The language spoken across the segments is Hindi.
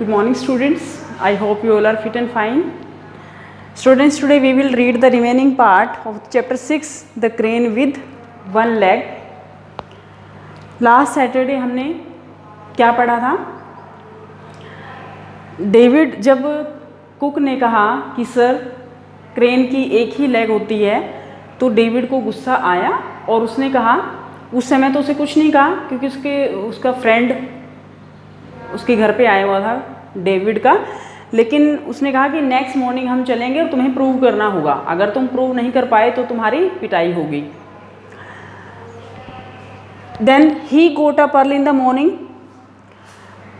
Good morning students. I hope you all are fit and fine. Students, today we will read the remaining part of chapter 6, the crane with one leg. Last Saturday हमने क्या पढ़ा था? डेविड, जब कुक ने कहा कि सर क्रेन की एक ही लेग होती है, तो डेविड को गुस्सा आया और उसने कहा, उस समय तो उसे कुछ नहीं कहा क्योंकि उसका फ्रेंड उसके घर पे आया हुआ था डेविड का, लेकिन उसने कहा कि नेक्स्ट मॉर्निंग हम चलेंगे और तुम्हें प्रूव करना होगा, अगर तुम प्रूव नहीं कर पाए तो तुम्हारी पिटाई होगी। Then he got up early in the morning.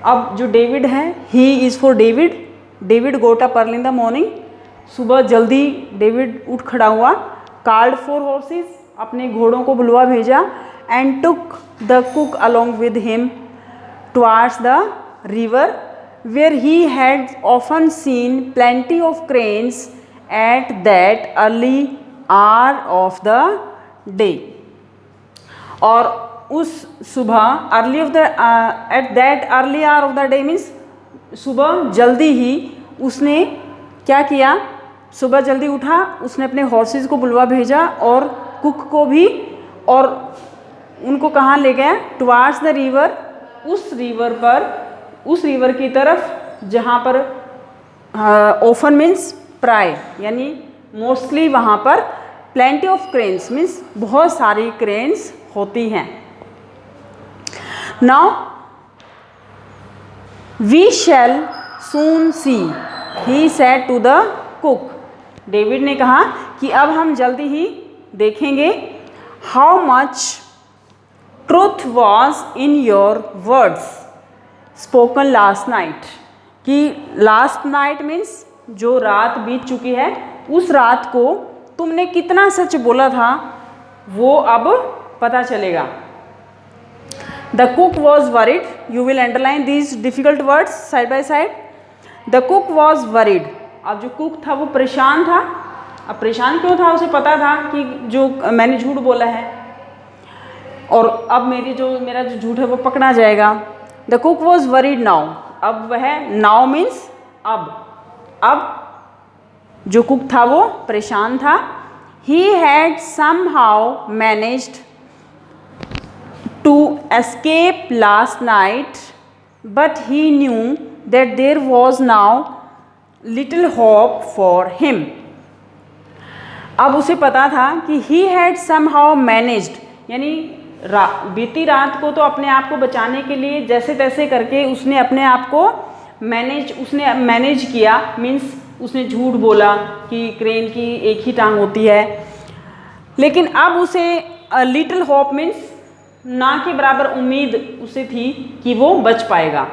अब जो डेविड है, he is for David, David got up early in the morning. सुबह जल्दी डेविड उठ खड़ा हुआ। कॉल्ड फॉर हॉर्सेस, अपने घोड़ों को बुलवा भेजा। And took the cook along with him towards the river where he had often seen plenty of cranes at that early hour of the day। और उस सुबह at that early hour of the day means सुबह जल्दी ही उसने क्या किया, सुबह जल्दी उठा, उसने अपने हॉर्सेस को बुलवा भेजा और कुक को भी, और उनको कहाँ ले गया, टुवार्ड्स द रिवर, उस रिवर की तरफ जहाँ पर ऑफन मीन्स प्राय, यानी मोस्टली वहाँ पर प्लेंटी ऑफ क्रेन्स मीन्स बहुत सारी क्रेन्स होती हैं। Now we shall soon see he said to the cook. David ने कहा कि अब हम जल्दी ही देखेंगे। How much truth was in your words spoken last night, कि लास्ट नाइट मीन्स जो रात बीत चुकी है, उस रात को तुमने कितना सच बोला था वो अब पता चलेगा। The cook was worried, you will underline these difficult words side by side. The cook was worried, अब जो कुक था वो परेशान था। अब परेशान क्यों था, उसे पता था कि जो मैंने झूठ बोला है और अब मेरा जो झूठ है वो पकड़ा जाएगा। The cook was worried now, अब वह, नाउ मीन्स अब जो कुक था वो परेशान था। He had somehow managed to escape last night but he knew that there was now little hope for him. अब उसे पता था कि ही हैड समहाउ मैनेज्ड, यानी बीती रात को तो अपने आप को बचाने के लिए जैसे तैसे करके उसने अपने आप को मैनेज किया, मीन्स उसने झूठ बोला कि क्रेन की एक ही टांग होती है। लेकिन अब उसे लिटिल होप मीन्स ना के बराबर उम्मीद उसे थी कि वो बच पाएगा।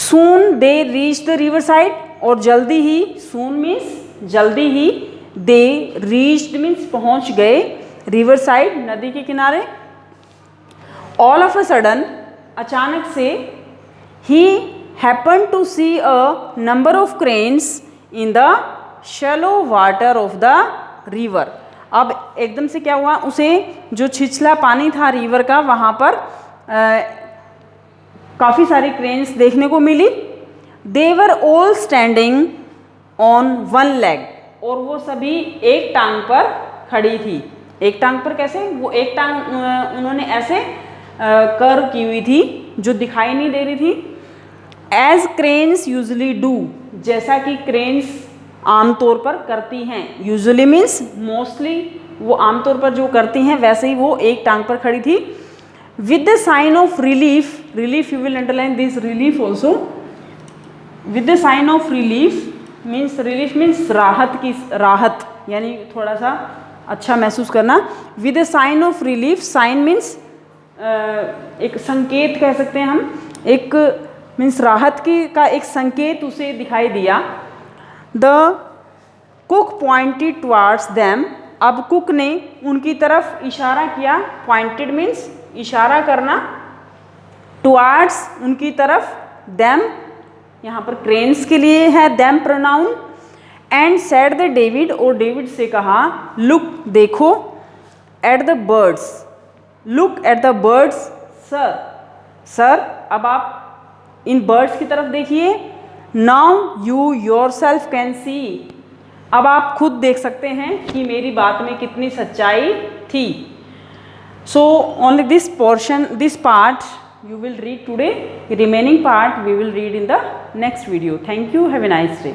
Soon they reach the river side, और जल्दी ही, सून मीन्स जल्दी ही, दे रीच्ड मीन्स पहुंच गए, रिवर साइड नदी के किनारे। ऑल ऑफ अ सडन, अचानक से, he happen to see a number of cranes in the shallow water of the river. अब एकदम से क्या हुआ, उसे जो छिछला पानी था रिवर का, वहाँ पर काफ़ी सारी क्रेन्स देखने को मिली। They were all standing on one leg, और वो सभी एक टांग पर खड़ी थी। एक टांग पर कैसे, वो एक टांग उन्होंने ऐसे कर्व की हुई थी जो दिखाई नहीं दे रही थी। एज क्रेन्स यूजली डू, जैसा कि क्रेन्स आमतौर पर करती हैं। यूजली मीन्स मोस्टली, वो आमतौर पर जो करती हैं वैसे ही वो एक टांग पर खड़ी थी। With the sign of relief, relief you will underline this relief also. With the sign of relief means राहत की, राहत यानी थोड़ा सा अच्छा महसूस करना। With a sign of relief, sign means एक संकेत कह सकते हैं हम, एक मीन्स राहत की का एक संकेत उसे दिखाई दिया। The cook pointed towards them, अब कुक ने उनकी तरफ इशारा किया। पॉइंटेड मीन्स इशारा करना, टुवार्ड्स उनकी तरफ, देम यहाँ पर क्रेन्स के लिए है them pronoun. And said the David, और डेविड से कहा, लुक देखो, at the birds, look at the birds sir, अब आप इन बर्ड्स की तरफ देखिए। Now you your self can see, अब आप खुद देख सकते हैं कि मेरी बात में कितनी सच्चाई थी। So only this portion, this part you will read today. The remaining part we will read in the next video. Thank you. Have a nice day.